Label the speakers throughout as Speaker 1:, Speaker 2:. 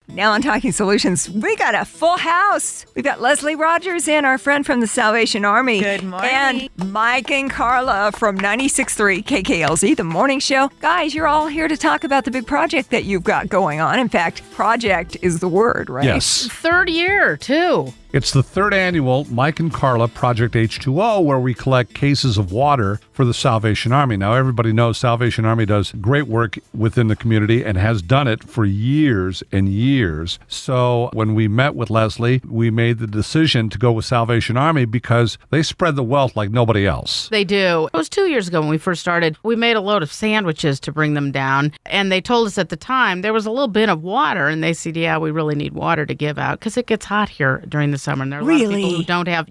Speaker 1: Now on Talking Solutions, we got a full house. We've got Leslee Rogers and our friend from the Salvation Army.
Speaker 2: Good morning.
Speaker 1: And Mike and Carla from 96.3 KKLZ, the morning show. Guys, you're all here to talk about the big project that you've got going on. In fact, project is the word, right?
Speaker 3: Yes.
Speaker 2: Third year, too.
Speaker 3: It's the third annual Mike and Carla Project H2O, where we collect cases of water for the Salvation Army. Now, everybody knows Salvation Army does great work within the community and has done it for years and years. So when we met with Leslee, we made the decision to go with Salvation Army because they spread the wealth like nobody else.
Speaker 2: They do. It was 2 years ago when we first started. We made a load of sandwiches to bring them down. And they told us at the time there was a little bit of water. And they said, yeah, we really need water to give out because it gets hot here during the summer. And there are a lot of people who don't have,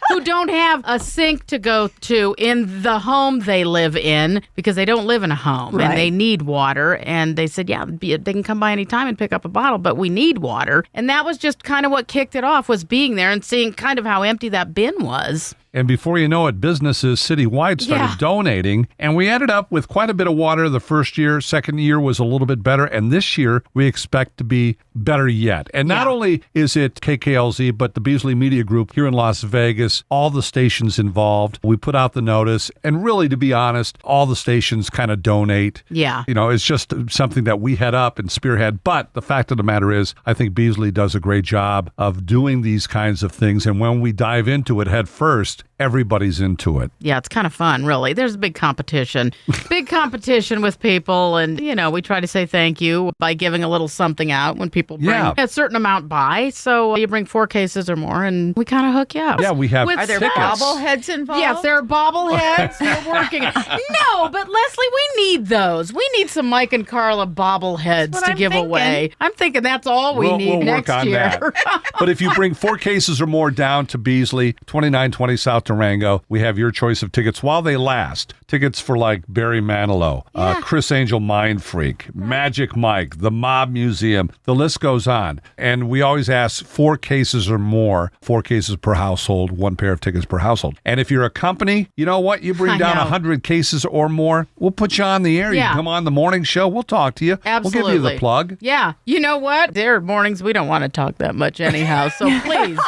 Speaker 2: who don't have a sink to go to in the home they live in because they don't live in a home and they need water. And they said, yeah, they can come by any time and pick up a bottle, but we need water. And that was just kind of what kicked it off, was being there and seeing kind of how empty that bin was.
Speaker 3: And before you know it, businesses citywide started donating, and we ended up with quite a bit of water the first year. Second year was a little bit better, and this year we expect to be better yet. And not only is it KKLZ, but the Beasley Media Group here in Las Vegas, all the stations involved. We put out the notice, and really, to be honest, all the stations kind of donate.
Speaker 2: Yeah.
Speaker 3: You know, it's just something that we head up and spearhead. But the fact of the matter is, I think Beasley does a great job of doing these kinds of things. And when we dive into it head first, everybody's into it.
Speaker 2: Yeah, it's kind of fun, really. There's a big competition. Big competition with people. And, you know, we try to say thank you by giving a little something out when people bring a certain amount by. So you bring 4 cases or more, and we kind of hook you up.
Speaker 3: Yeah, we have
Speaker 4: Are there
Speaker 3: tickets.
Speaker 4: bobbleheads involved?
Speaker 2: Yes, there are bobbleheads. We're working. No, but Leslie, we need those. We need some Mike and Carla bobbleheads to give away. I'm thinking that's all we need next
Speaker 3: work on
Speaker 2: year.
Speaker 3: That. But if you bring 4 cases or more down to Beasley, 2920 South Durango, we have your choice of tickets while they last. Tickets for like Barry Manilow, Chris Angel Mind Freak, Magic Mike, the Mob Museum. The list goes on. And we always ask 4 cases or more, 4 cases per household, 1 pair of tickets per household. And if you're a company, you know what? You bring down 100 cases or more, we'll put you on the air. You can come on the morning show. We'll talk to you.
Speaker 2: Absolutely.
Speaker 3: We'll give you the plug.
Speaker 2: Yeah. You know what? There are mornings we don't want to talk that much anyhow. So please,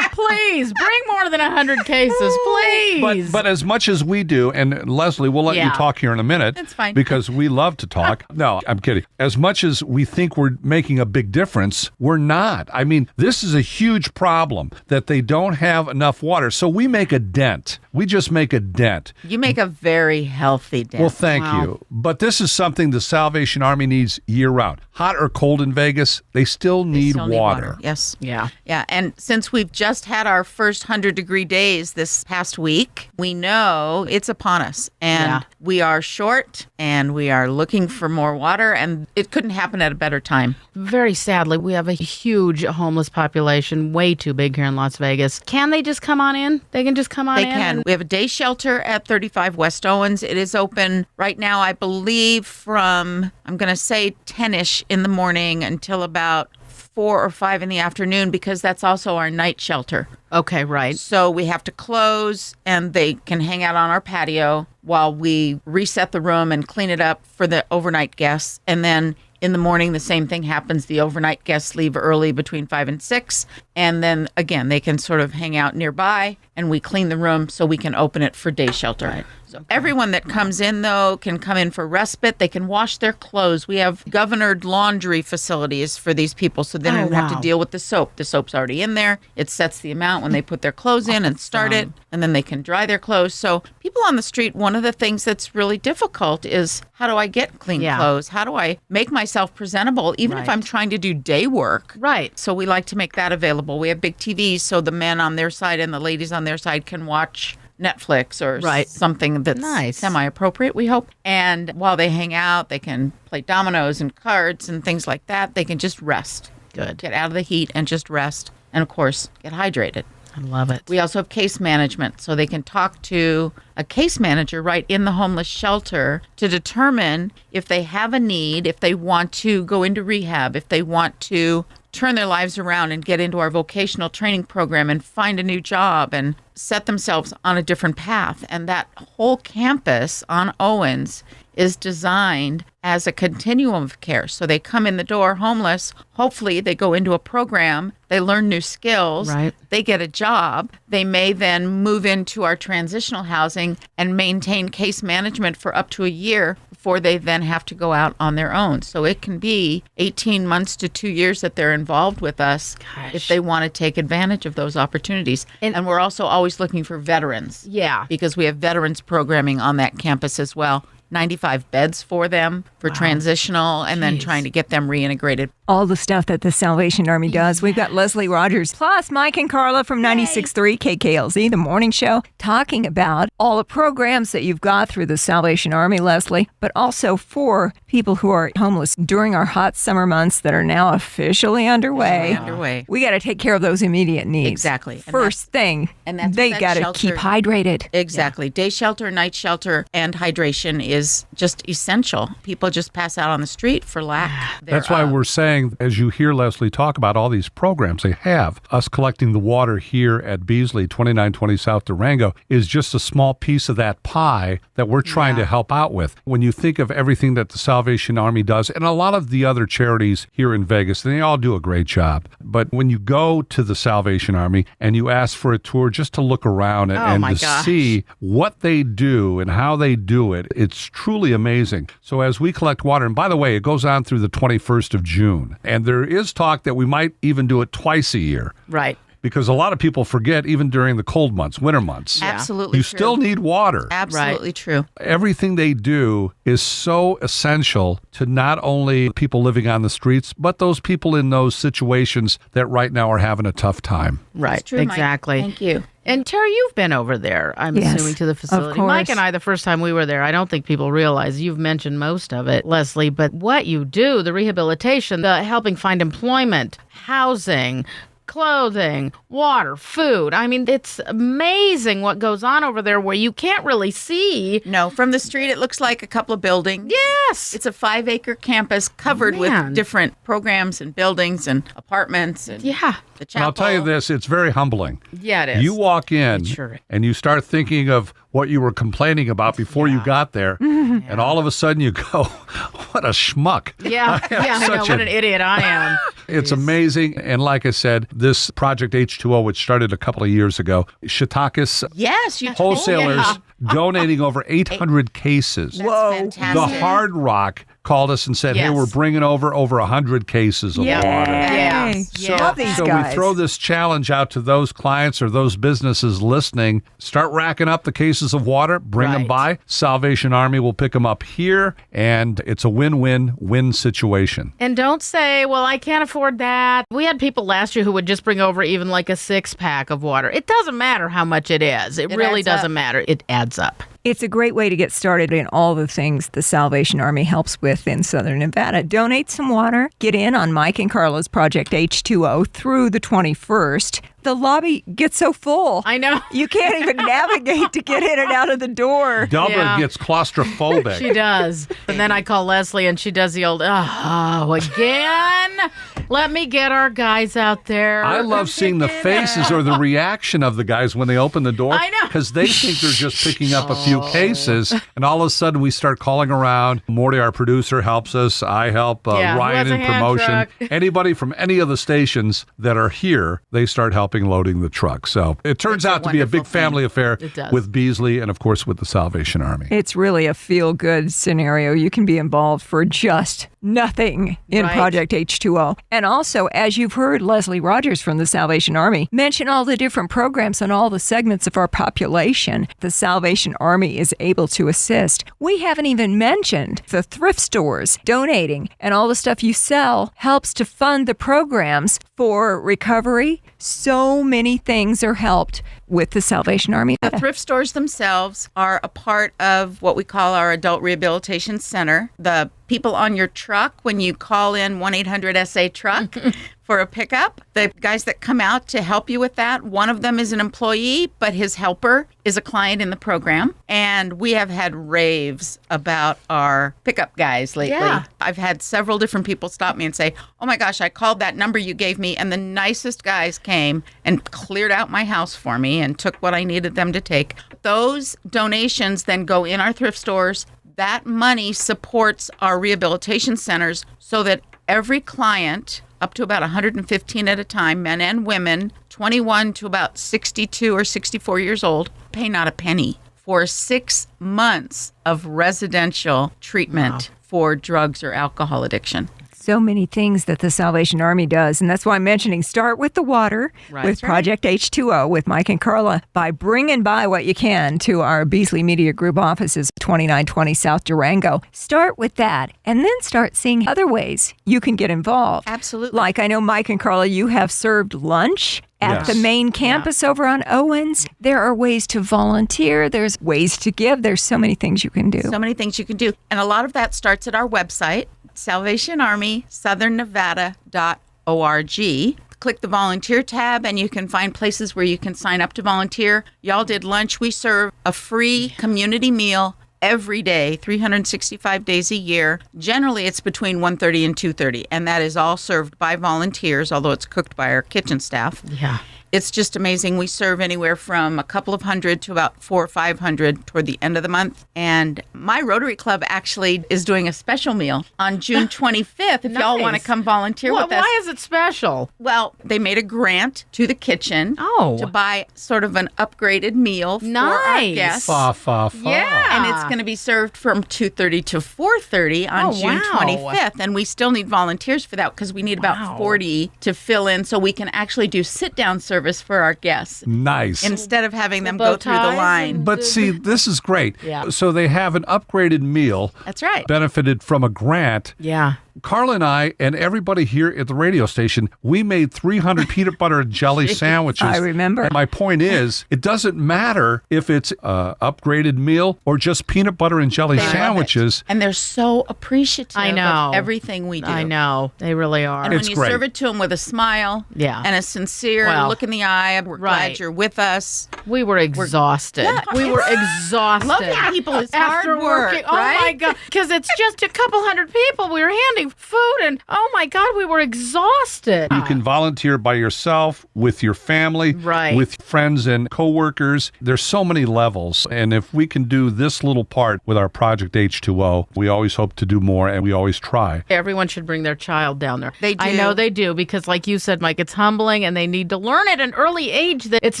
Speaker 2: please bring more than 100 cases, please.
Speaker 3: But as much as we do, and Leslie, we'll let you talk here in a minute.
Speaker 4: It's fine.
Speaker 3: Because we love to talk. No, I'm kidding. As much as we think we're making a big difference, we're not. I mean, this is a huge problem that they don't have enough water. So we make a dent. We just make a dent.
Speaker 4: You make a very healthy dent.
Speaker 3: Well, thank you. But this is something the Salvation Army needs year-round. Hot or cold in Vegas, they still need water.
Speaker 4: Yes.
Speaker 2: Yeah.
Speaker 4: Yeah. And since we've just had our first 100-degree days this past week, we know it's upon us. And we are short, and we are looking for more water, and it couldn't happen at a better time.
Speaker 2: Very sadly, we have a huge homeless population, way too big here in Las Vegas. Can they just come on in? They can just come on in?
Speaker 4: They can. We have a day shelter at 35 West Owens. It is open right now, I believe, from, I'm going to say 10-ish in the morning until about 4 or 5 in the afternoon, because that's also our night shelter.
Speaker 2: Okay, right.
Speaker 4: So we have to close, and they can hang out on our patio while we reset the room and clean it up for the overnight guests. And then in the morning, the same thing happens. The overnight guests leave early between 5 and 6. And then, again, they can sort of hang out nearby, and we clean the room so we can open it for day shelter. Right. So everyone that comes in, though, can come in for respite. They can wash their clothes. We have governored laundry facilities for these people, so they don't have to deal with the soap. The soap's already in there. It sets the amount when they put their clothes in and start it, and then they can dry their clothes. So people on the street, one of the things that's really difficult is, how do I get clean clothes? How do I make myself presentable, even if I'm trying to do day work?
Speaker 2: Right.
Speaker 4: So we like to make that available. We have big TVs, so the men on their side and the ladies on their side can watch Netflix or something that's semi-appropriate, we hope. And while they hang out, they can play dominoes and cards and things like that. They can just rest.
Speaker 2: Good.
Speaker 4: Get out of the heat and just rest. And, of course, get hydrated.
Speaker 2: I love it.
Speaker 4: We also have case management, so they can talk to a case manager right in the homeless shelter to determine if they have a need, if they want to go into rehab, if they want to turn their lives around and get into our vocational training program and find a new job and set themselves on a different path. And that whole campus on Owens is designed as a continuum of care. So they come in the door homeless. Hopefully they go into a program. They learn new skills.
Speaker 2: Right.
Speaker 4: They get a job. They may then move into our transitional housing and maintain case management for up to a year before they then have to go out on their own. So it can be 18 months to 2 years that they're involved with us if they want to take advantage of those opportunities. And we're also always looking for veterans.
Speaker 2: Yeah.
Speaker 4: Because we have veterans programming on that campus as well. 95 beds for them for transitional and then trying to get them reintegrated.
Speaker 1: All the stuff that the Salvation Army does. We've got Leslee Rogers, plus Mike and Carla from 96.3 KKLZ, the morning show, talking about all the programs that you've got through the Salvation Army, Leslie, but also for people who are homeless during our hot summer months that are now officially underway. We got to take care of those immediate needs.
Speaker 4: Exactly.
Speaker 1: First thing,
Speaker 4: that's
Speaker 1: they
Speaker 4: what
Speaker 1: got to
Speaker 4: shelter-
Speaker 1: keep hydrated.
Speaker 4: Exactly. Day shelter, night shelter, and hydration is just essential. People just pass out on the street for lack thereof.
Speaker 3: That's why we're saying, as you hear Leslie talk about all these programs they have, us collecting the water here at Beasley, 2920 South Durango, is just a small piece of that pie that we're trying to help out with. When you think of everything that the Salvation Army does, and a lot of the other charities here in Vegas, they all do a great job. But when you go to the Salvation Army and you ask for a tour just to look around and to see what they do and how they do it, it's truly amazing. So as we collect water, and by the way, it goes on through the 21st of June, and there is talk that we might even do it twice a year.
Speaker 2: Right.
Speaker 3: Because a lot of people forget, even during the cold months, winter months.
Speaker 4: Absolutely
Speaker 3: You
Speaker 4: true.
Speaker 3: still need water.
Speaker 4: Absolutely true.
Speaker 3: Everything they do is so essential to not only people living on the streets, but those people in those situations that right now are having a tough time.
Speaker 2: Right.
Speaker 4: That's true, Mike.
Speaker 2: Exactly.
Speaker 4: Thank you.
Speaker 2: And Terry, you've been over there, I'm
Speaker 1: Yes,
Speaker 2: assuming, to the facility.
Speaker 1: of course.
Speaker 2: Mike and I, the first time we were there, I don't think people realize you've mentioned most of it, Leslie, but what you do, the rehabilitation, the helping find employment, housing, clothing, water, food. I mean, it's amazing what goes on over there where you can't really see.
Speaker 4: No, from the street, it looks like a couple of buildings.
Speaker 2: Yes.
Speaker 4: It's a 5-acre campus covered with different programs and buildings and apartments. And the
Speaker 3: And
Speaker 4: chapel.
Speaker 3: I'll tell you this, it's very humbling.
Speaker 2: Yeah, it is.
Speaker 3: You walk in and you start thinking of what you were complaining about before you got there, and all of a sudden you go, what a schmuck.
Speaker 2: Yeah, I know. What an idiot I am.
Speaker 3: It's amazing. And like I said, this Project H2O, which started a couple of years ago, Shiitakis
Speaker 4: Yes, you
Speaker 3: wholesalers donating over 800 cases.
Speaker 4: That's fantastic.
Speaker 3: The Hard Rock called us and said, hey, we're bringing over 100 cases of water.
Speaker 1: Hey, love these
Speaker 3: So
Speaker 1: guys.
Speaker 3: we throw this challenge out to those clients or those businesses listening. Start racking up the cases of water, bring them by. Salvation Army will pick them up here, and it's a win-win-win situation.
Speaker 2: And don't say, well, I can't afford that. We had people last year who would just bring over even like a 6-pack of water. It doesn't matter how much it is. It really
Speaker 4: adds
Speaker 2: doesn't
Speaker 4: up.
Speaker 2: matter. It adds up.
Speaker 1: It's a great way to get started in all the things the Salvation Army helps with in Southern Nevada. Donate some water. Get in on Mike and Carla's Project H2O through the 21st. The lobby gets so full.
Speaker 2: I know.
Speaker 1: You can't even navigate to get in and out of the door.
Speaker 3: Delbert gets claustrophobic.
Speaker 2: She does. And then I call Leslie and she does the old, oh, again? Let me get our guys out there.
Speaker 3: I love seeing the faces or the reaction of the guys when they open the door.
Speaker 2: I know.
Speaker 3: Because they think they're just picking up a few cases. And all of a sudden we start calling around. Morty, our producer, helps us. I help.
Speaker 2: Who
Speaker 3: Ryan
Speaker 2: has a
Speaker 3: in
Speaker 2: hand
Speaker 3: promotion.
Speaker 2: truck?
Speaker 3: Anybody from any of the stations that are here, they start helping loading the truck. So it turns out to be a big
Speaker 4: wonderful thing.
Speaker 3: family affair
Speaker 2: It does.
Speaker 3: with Beasley and, of course, with the Salvation Army.
Speaker 1: It's really a feel-good scenario. You can be involved for just nothing in
Speaker 2: Right.
Speaker 1: Project H2O. And also, as you've heard Leslee Rogers from the Salvation Army mention all the different programs and all the segments of our population, the Salvation Army is able to assist. We haven't even mentioned the thrift stores donating, and all the stuff you sell helps to fund the programs for recovery. So many things are helped with the Salvation Army.
Speaker 4: The thrift stores themselves are a part of what we call our Adult Rehabilitation Center. The people on your truck, when you call in 1-800-SA-TRUCK for a pickup, the guys that come out to help you with that, one of them is an employee, but his helper is a client in the program. And we have had raves about our pickup guys lately.
Speaker 2: Yeah.
Speaker 4: I've had several different people stop me and say, oh my gosh, I called that number you gave me, and the nicest guys came and cleared out my house for me me and took what I needed them to take. Those donations then go in our thrift stores. That money supports our rehabilitation centers so that every client, up to about 115 at a time, men and women, 21 to about 62 or 64 years old, pay not a penny for 6 months of residential treatment for drugs or alcohol addiction.
Speaker 1: So many things that the Salvation Army does. And that's why I'm mentioning Start with the Water with Project H2O with Mike and Carla by bringing by what you can to our Beasley Media Group offices, 2920 South Durango. Start with that and then start seeing other ways you can get involved.
Speaker 4: Absolutely.
Speaker 1: Like I know, Mike and Carla, you have served lunch at the main campus over on Owens. There are ways to volunteer. There's ways to give. There's so many things you can do.
Speaker 4: So many things you can do. And a lot of that starts at our website, Salvation Army, SouthernNevada.org. Click the volunteer tab and you can find places where you can sign up to volunteer. Y'all did lunch. We serve a free community meal every day, 365 days a year. Generally, it's between 1:30 and 2:30, and that is all served by volunteers, although it's cooked by our kitchen staff.
Speaker 2: Yeah.
Speaker 4: It's just amazing. We serve anywhere from a couple of hundred to about 400 or 500 toward the end of the month. And my Rotary Club actually is doing a special meal on June 25th if y'all want to come volunteer with us.
Speaker 2: Why is it special?
Speaker 4: Well, they made a grant to the kitchen to buy sort of an upgraded meal for our guests.
Speaker 2: Yeah.
Speaker 4: And it's going to be served from 2:30 to 4:30 on June 25th. And we still need volunteers for that because we need about 40 to fill in so we can actually do sit-down service for our guests.
Speaker 3: Nice.
Speaker 4: Instead of having them go through the line.
Speaker 3: But see, this is great.
Speaker 2: Yeah.
Speaker 3: So they have an upgraded meal.
Speaker 4: That's right.
Speaker 3: Benefited from a grant.
Speaker 2: Yeah.
Speaker 3: Carla and I and everybody here at the radio station, we made 300 peanut butter and jelly sandwiches.
Speaker 1: I remember.
Speaker 3: And my point is, it doesn't matter if it's an upgraded meal or just peanut butter and jelly sandwiches.
Speaker 4: And they're so appreciative of everything we do.
Speaker 2: I know. They really are.
Speaker 4: And when you serve it to them with a smile and a sincere look in the eye, we're glad you're with us.
Speaker 2: We were exhausted. We were exhausted.
Speaker 4: Loving people is hard work,
Speaker 2: working. Oh, my God. Because it's just a couple hundred people. We were handing food and, oh, my God, we were exhausted.
Speaker 3: You can volunteer by yourself, with your family, with friends and coworkers. There's so many levels. And if we can do this little part with our Project H2O, we always hope to do more and we always try.
Speaker 2: Everyone should bring their child down there.
Speaker 4: They do.
Speaker 2: I know they do because like you said, Mike, it's humbling and they need to learn at an early age that it's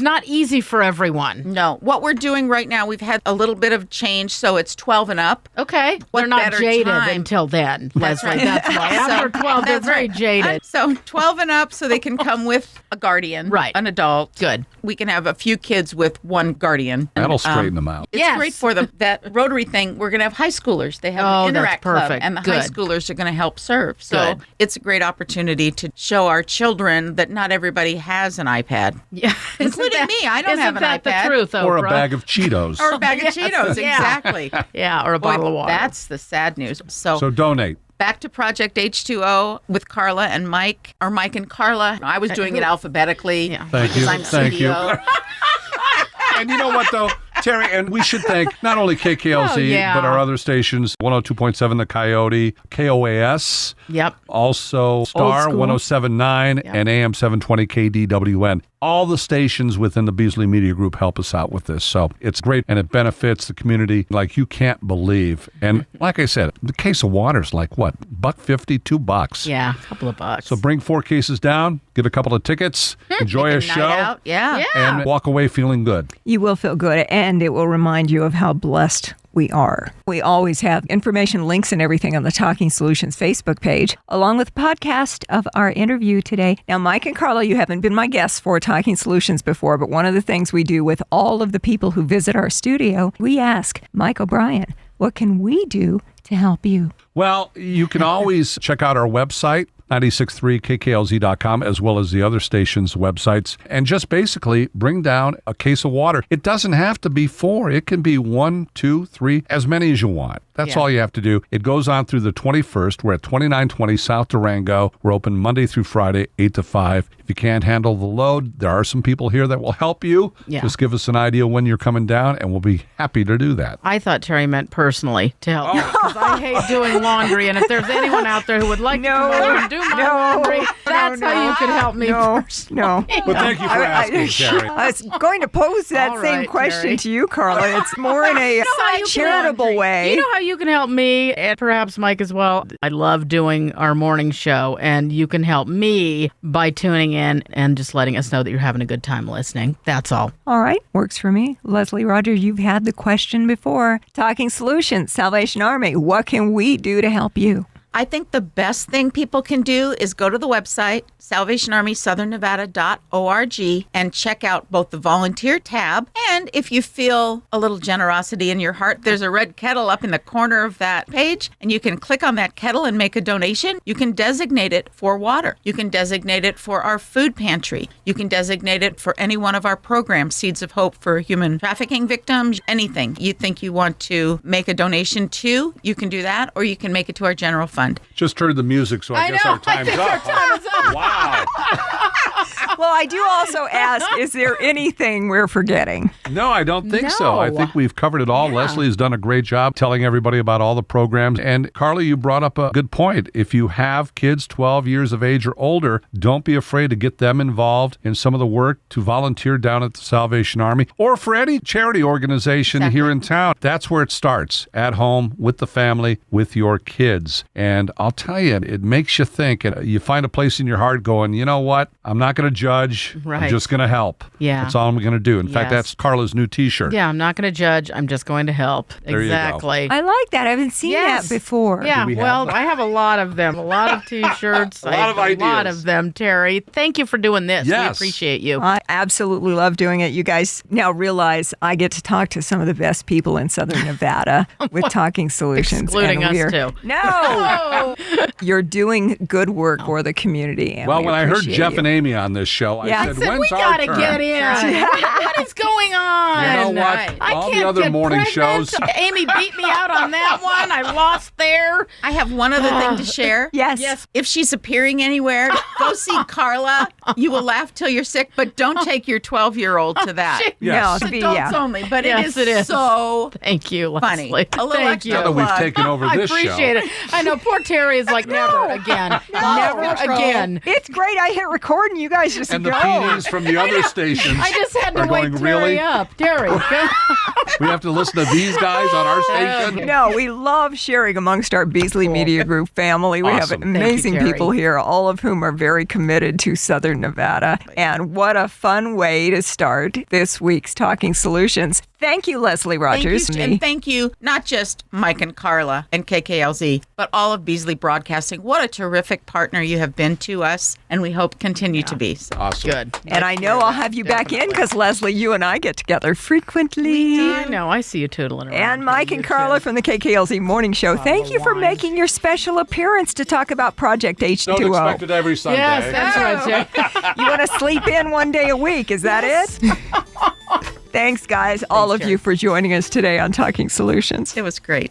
Speaker 2: not easy for everyone.
Speaker 4: No. What we're doing right now, we've had a little bit of change, so it's 12 and up.
Speaker 2: Okay. They're not jaded until then, Leslie. That's why. After 12, they're very jaded.
Speaker 4: So 12 and up so they can come with a guardian, an adult.
Speaker 2: Good.
Speaker 4: We can have a few kids with one guardian.
Speaker 3: That'll straighten them out.
Speaker 4: It's great for them. That Rotary thing, we're going to have high schoolers. They have an Interact Club, and the high schoolers are going to help serve. So it's a great opportunity to show our children that not everybody has an iPad.
Speaker 2: Yeah.
Speaker 4: Including me. I don't have an iPad.
Speaker 2: Isn't that the truth, Oprah?
Speaker 3: Or a bag of Cheetos.
Speaker 4: Or a bag of Cheetos, exactly.
Speaker 2: Yeah, or a bottle of water.
Speaker 4: That's the sad news.
Speaker 3: So donate.
Speaker 4: Back to Project H2O with Carla and Mike, or Mike and Carla. I was doing it alphabetically because I'm CDO.
Speaker 3: And you know what, though, Terry, and we should thank not only KKLZ, but our other stations, 102.7 The Coyote, KOAS, also Star 107.9, and AM 720 KDWN. All the stations within the Beasley Media Group help us out with this. So it's great, and it benefits the community like you can't believe. And like I said, the case of water is like, what, $1.50, $2?
Speaker 2: Yeah, a couple of bucks.
Speaker 3: So bring 4 cases down, get a couple of tickets, enjoy a show, and walk away feeling good.
Speaker 1: You will feel good, and it will remind you of how blessed we are. We always have information, links, and everything on the Talking Solutions Facebook page, along with a podcast of our interview today. Now, Mike and Carla, you haven't been my guests for Talking Solutions before, but one of the things we do with all of the people who visit our studio, we ask Mike O'Brien, what can we do to help you?
Speaker 3: Well, you can always check out our website, 963kklz.com, as well as the other stations' websites, and just basically bring down a case of water. It doesn't have to be 4. It can be 1, 2, 3, as many as you want. That's all you have to do. It goes on through the 21st. We're at 2920 South Durango. We're open Monday through Friday, 8 to 5. If you can't handle the load, there are some people here that will help you. Just give us an idea when you're coming down, and we'll be happy to do that.
Speaker 2: I thought Terry meant personally to help you, because I hate doing laundry, and if there's anyone out there who would like to come over and do my laundry. That's how you can help me first.
Speaker 1: No.
Speaker 3: But thank you for asking, Terry.
Speaker 1: I was going to pose that
Speaker 2: All
Speaker 1: same
Speaker 2: right,
Speaker 1: question
Speaker 2: Terry.
Speaker 1: to you, Carla. It's more in a charitable way.
Speaker 2: You know how you can help me, and perhaps Mike as well? I love doing our morning show, and you can help me by tuning in and just letting us know that you're having a good time listening. That's all.
Speaker 1: All right, works for me. Leslee Rogers, you've had the question before. Talking Solutions, Salvation Army, what can we do to help you?
Speaker 4: I think the best thing people can do is go to the website, salvationarmysouthernevada.org, and check out both the volunteer tab. And if you feel a little generosity in your heart, there's a red kettle up in the corner of that page, and you can click on that kettle and make a donation. You can designate it for water. You can designate it for our food pantry. You can designate it for any one of our programs, Seeds of Hope for human trafficking victims, anything you think you want to make a donation to, you can do that, or you can make it to our general fund.
Speaker 3: Just heard the music, so I guess our time's up. Wow.
Speaker 1: Well, I do also ask, is there anything we're forgetting?
Speaker 3: No, I don't think so. I
Speaker 2: No.
Speaker 3: think we've covered it all. Leslie has done a great job telling everybody about all the programs. And Carla, you brought up a good point. If you have kids 12 years of age or older, don't be afraid to get them involved in some of the work, to volunteer down at the Salvation Army or for any charity organization here in town. That's where it starts, at home, with the family, with your kids. And I'll tell you, it makes you think. You find a place in your heart going, you know what? I'm not going to judge. I'm
Speaker 2: Right.
Speaker 3: just going to help.
Speaker 2: Yeah.
Speaker 3: That's all I'm going to do. In fact,
Speaker 2: Yes.
Speaker 3: that's Carla's new T-shirt.
Speaker 2: Yeah, I'm not going to judge. I'm just going to help.
Speaker 3: There you go.
Speaker 2: Exactly.
Speaker 1: I like that. I haven't seen
Speaker 2: Yes.
Speaker 1: that before.
Speaker 2: Yeah,
Speaker 3: we have
Speaker 2: well,
Speaker 3: them?
Speaker 2: I have a lot of them, a lot of T-shirts,
Speaker 3: A lot of
Speaker 2: a lot
Speaker 3: ideas.
Speaker 2: of them, Terry. Thank you for doing this.
Speaker 3: Yes.
Speaker 2: We appreciate you.
Speaker 1: I absolutely love doing it. You guys now realize I get to talk to some of the best people in Southern Nevada with Talking Solutions.
Speaker 2: Excluding
Speaker 1: and
Speaker 2: us,
Speaker 1: we're-
Speaker 2: too.
Speaker 1: No! You're doing good work for the community. And
Speaker 3: Well,
Speaker 1: we
Speaker 3: when I heard
Speaker 1: appreciate
Speaker 3: Jeff
Speaker 1: you.
Speaker 3: and Amy on this show,
Speaker 1: Yeah.
Speaker 3: I
Speaker 1: I
Speaker 3: said,
Speaker 2: I said,
Speaker 3: when's
Speaker 2: we
Speaker 3: our
Speaker 2: got to
Speaker 3: turn?
Speaker 2: get in. What is going on?
Speaker 3: You know what?
Speaker 2: I
Speaker 3: All the
Speaker 2: can't
Speaker 3: other
Speaker 2: get
Speaker 3: morning
Speaker 2: pregnant.
Speaker 3: shows.
Speaker 2: Amy beat me out on that one. I lost there.
Speaker 4: I have one other thing to share.
Speaker 1: Yes.
Speaker 2: Yes.
Speaker 4: If she's appearing anywhere, go see Carla. You will laugh till you're sick, but don't take your 12-year-old to that.
Speaker 3: Yes.
Speaker 1: No, to be,
Speaker 4: Adults
Speaker 1: yeah.
Speaker 4: only, but
Speaker 2: Yes,
Speaker 4: it is so
Speaker 2: Thank you,
Speaker 4: funny.
Speaker 2: Leslie.
Speaker 4: A little
Speaker 2: Thank
Speaker 4: extra
Speaker 2: you.
Speaker 3: Now that we've
Speaker 4: plug.
Speaker 3: taken over
Speaker 2: I
Speaker 3: this
Speaker 2: appreciate
Speaker 3: show.
Speaker 2: it. I know poor Terry is like, never again. Never again.
Speaker 1: It's great. I hit record and you guys just
Speaker 3: And
Speaker 1: go.
Speaker 3: the PDs from the other stations
Speaker 2: I just had to
Speaker 3: are
Speaker 2: wake
Speaker 3: going,
Speaker 2: Terry
Speaker 3: really?
Speaker 2: up. Terry.
Speaker 3: We have to listen to these guys on our station?
Speaker 1: No, we love sharing amongst our Beasley Media Group family. We
Speaker 3: Awesome.
Speaker 1: have amazing
Speaker 2: Terry.
Speaker 1: people here, all of whom are very committed to Southern Nevada. And what a fun way to start this week's Talking Solutions. Thank you, Leslee Rogers.
Speaker 4: Thank you, and thank you, not just Mike and Carla and KKLZ, but all of Beasley Broadcasting. What a terrific partner you have been to us, and we hope continue to be. So.
Speaker 3: Awesome.
Speaker 2: Good.
Speaker 1: And I know I'll have you back in because, Leslie, you and I get together frequently.
Speaker 2: I know. I see you tootling around.
Speaker 1: And Mike and Carla from the KKLZ Morning Show, thank you for making your special appearance to talk about Project
Speaker 3: Don't
Speaker 1: H2O.
Speaker 3: expect it every Sunday.
Speaker 2: Yes, that's right, Terry.
Speaker 1: You want to sleep in one day a week, is that it? Thanks, guys, all of you, for joining us today on Talking Solutions.
Speaker 4: It was great.